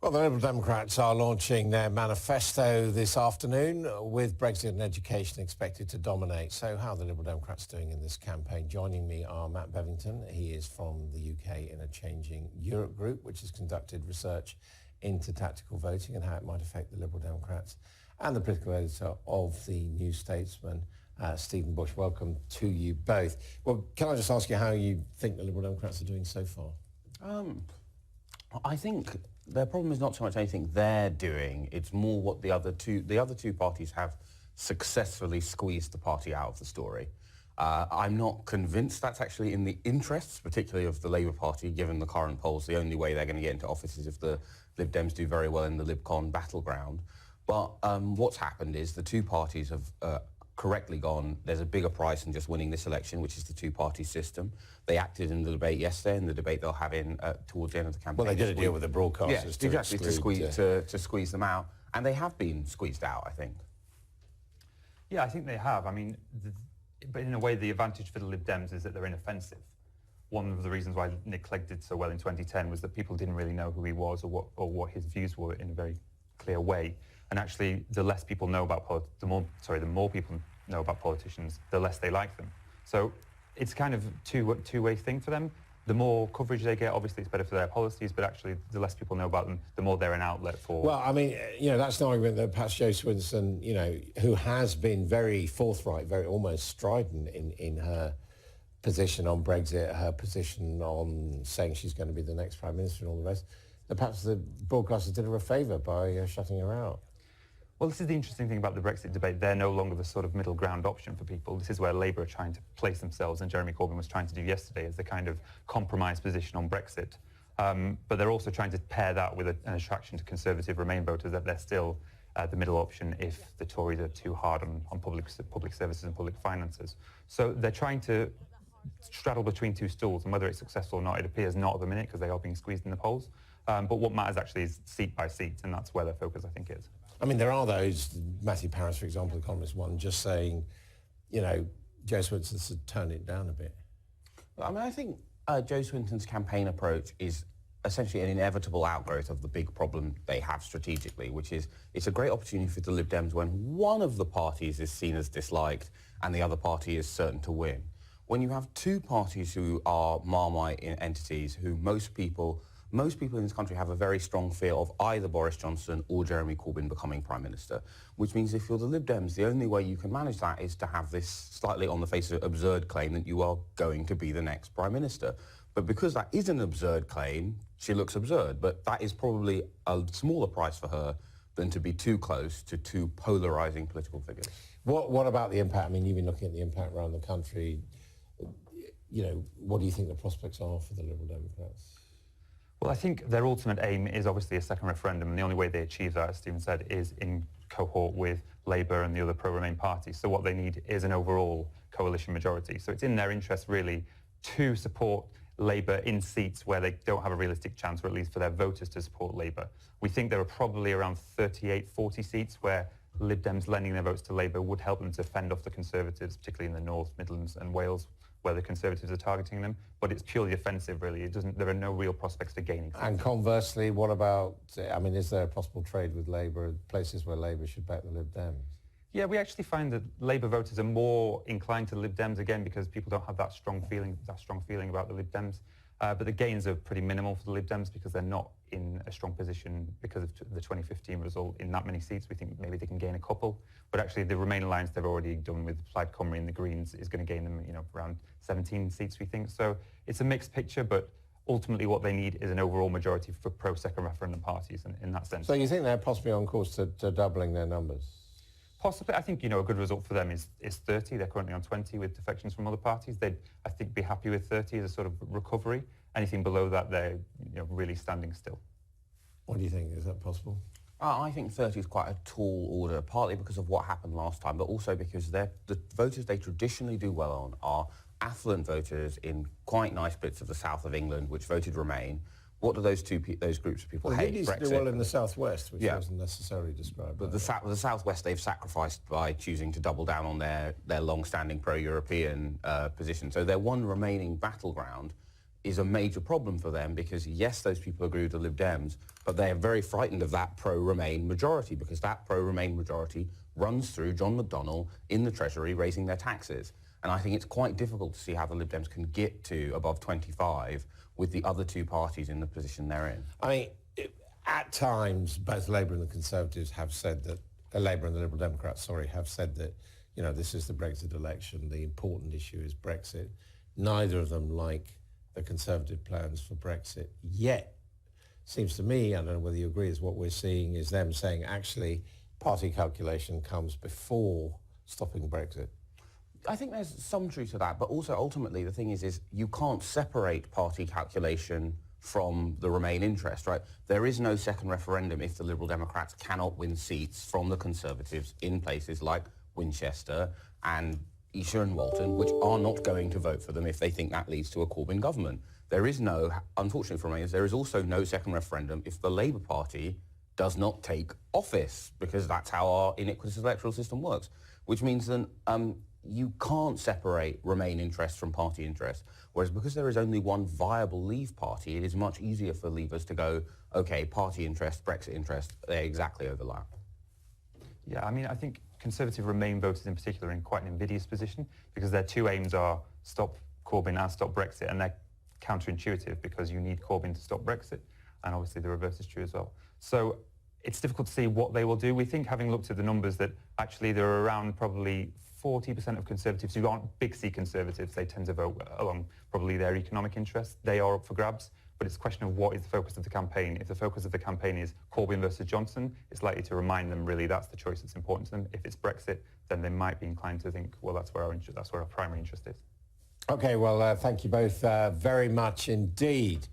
Well, the Liberal Democrats are launching their manifesto this afternoon with Brexit and education expected to dominate. So how are the Liberal Democrats doing in this campaign? Joining me are Matt Bevington. He is from the UK in a Changing Europe group, which has conducted research into tactical voting and how it might affect the Liberal Democrats, and the political editor of the New Statesman, Stephen Bush. Welcome to you both. Well, can I just ask you how you think the Liberal Democrats are doing so far? I think their problem is not so much anything they're doing, it's more what the other two parties have successfully squeezed the party out of the story. I'm not convinced that's actually in the interests, particularly of the Labour Party, given the current polls. The only way they're going to get into office is if the Lib Dems do very well in the Lib-Con battleground. But what's happened is the two parties have correctly gone, there's a bigger prize than just winning this election, which is the two-party system. They acted in the debate yesterday, in the debate they'll have in towards the end of the campaign. Well, they did a deal with the broadcasters to squeeze them out, and they have been squeezed out, I think. Yeah, I think they have. I mean, but in a way, the advantage for the Lib Dems is that they're inoffensive. One of the reasons why Nick Clegg did so well in 2010 was that people didn't really know who he was or what his views were in a very clear way. And actually, the less people know about the more people know about politicians, the less they like them. So it's kind of two-way thing for them. The more coverage they get, obviously it's better for their policies, but actually the less people know about them, the more they're an outlet for... Well, I mean, that's an argument that perhaps Jo Swinson, who has been very forthright, very almost strident in her position on Brexit, her position on saying she's going to be the next Prime Minister and all the rest, that perhaps the broadcasters did her a favour by shutting her out. Well, this is the interesting thing about the Brexit debate. They're no longer the sort of middle ground option for people. This is where Labour are trying to place themselves, and Jeremy Corbyn was trying to do yesterday, as the kind of compromise position on Brexit. But they're also trying to pair that with an attraction to Conservative Remain voters, that they're still the middle option if the Tories are too hard on public services and public finances. So they're trying to straddle between two stools, and whether it's successful or not, it appears not at the minute, because they are being squeezed in the polls. But what matters actually is seat by seat, and that's where their focus, I think, is. I mean, there are those, Matthew Paris, for example, Economist One, just saying, Jo Swinson should turn it down a bit. I mean, I think Jo Swinton's campaign approach is essentially an inevitable outgrowth of the big problem they have strategically, which is it's a great opportunity for the Lib Dems when one of the parties is seen as disliked and the other party is certain to win. When you have two parties who are Marmite entities, who most people in this country have a very strong fear of either Boris Johnson or Jeremy Corbyn becoming Prime Minister, which means if you're the Lib Dems, the only way you can manage that is to have this slightly on the face of it absurd claim that you are going to be the next Prime Minister. But because that is an absurd claim, she looks absurd, but that is probably a smaller price for her than to be too close to two polarising political figures. What about the impact? I mean, you've been looking at the impact around the country. What do you think the prospects are for the Liberal Democrats? Well, I think their ultimate aim is obviously a second referendum, and the only way they achieve that, as Stephen said, is in cohort with Labour and the other pro-Remain parties. So what they need is an overall coalition majority. So it's in their interest, really, to support Labour in seats where they don't have a realistic chance, or at least for their voters to support Labour. We think there are probably around 38, 40 seats where Lib Dems lending their votes to Labour would help them to fend off the Conservatives, particularly in the North, Midlands and Wales, where the Conservatives are targeting them, but it's purely offensive, really. There are no real prospects for gaining seats. And conversely, what about, is there a possible trade with Labour, places where Labour should back the Lib Dems? Yeah, we actually find that Labour voters are more inclined to Lib Dems, again, because people don't have that strong feeling about the Lib Dems. But the gains are pretty minimal for the Lib Dems because they're not in a strong position because of the 2015 result in that many seats. We think maybe they can gain a couple. But actually, the Remain alliance they've already done with Plaid Cymru and the Greens is going to gain them, around 17 seats, we think. So it's a mixed picture, but ultimately what they need is an overall majority for pro-second referendum parties in that sense. So you think they're possibly on course to doubling their numbers? Possibly. I think, a good result for them is 30. They're currently on 20 with defections from other parties. They'd, I think, be happy with 30 as a sort of recovery. Anything below that, they're really standing still. What do you think? Is that possible? I think 30 is quite a tall order, partly because of what happened last time, but also because the voters they traditionally do well on are affluent voters in quite nice bits of the south of England, which voted Remain. What do those groups of people hate? They used to do well in the southwest, which wasn't necessarily described. But the southwest they've sacrificed by choosing to double down on their long-standing pro-European position. So their one remaining battleground is a major problem for them because, yes, those people agree with the Lib Dems, but they are very frightened of that pro-Remain majority because that pro-Remain majority runs through John McDonnell in the Treasury raising their taxes. And I think it's quite difficult to see how the Lib Dems can get to above 25 with the other two parties in the position they're in. I mean, at times, both Labour and the Conservatives have said that, Labour and the Liberal Democrats, sorry, have said that, you know, this is the Brexit election, the important issue is Brexit. Neither of them like the Conservative plans for Brexit yet. Seems to me, I don't know whether you agree, is what we're seeing is them saying actually party calculation comes before stopping Brexit. I think there's some truth to that, but also ultimately the thing is you can't separate party calculation from the Remain interest, right? There is no second referendum if the Liberal Democrats cannot win seats from the Conservatives in places like Winchester and Esher and Walton, which are not going to vote for them if they think that leads to a Corbyn government. There is no, unfortunately for Remainers, there is also no second referendum if the Labour Party does not take office, because that's how our iniquitous electoral system works, which means that you can't separate Remain interest from party interest. Whereas because there is only one viable Leave party, it is much easier for Leavers to go, OK, party interest, Brexit interest, they exactly overlap. Yeah, I mean, I think Conservative Remain voters in particular are in quite an invidious position because their two aims are stop Corbyn and stop Brexit, and they're counterintuitive because you need Corbyn to stop Brexit, and obviously the reverse is true as well. So it's difficult to see what they will do. We think, having looked at the numbers, that actually there are around probably 40% of Conservatives who aren't big C Conservatives. They tend to vote along probably their economic interests. They are up for grabs, but it's a question of what is the focus of the campaign. If the focus of the campaign is Corbyn versus Johnson, it's likely to remind them really that's the choice that's important to them. If it's Brexit, then they might be inclined to think, well, that's where our primary interest is. OK, well, thank you both very much indeed.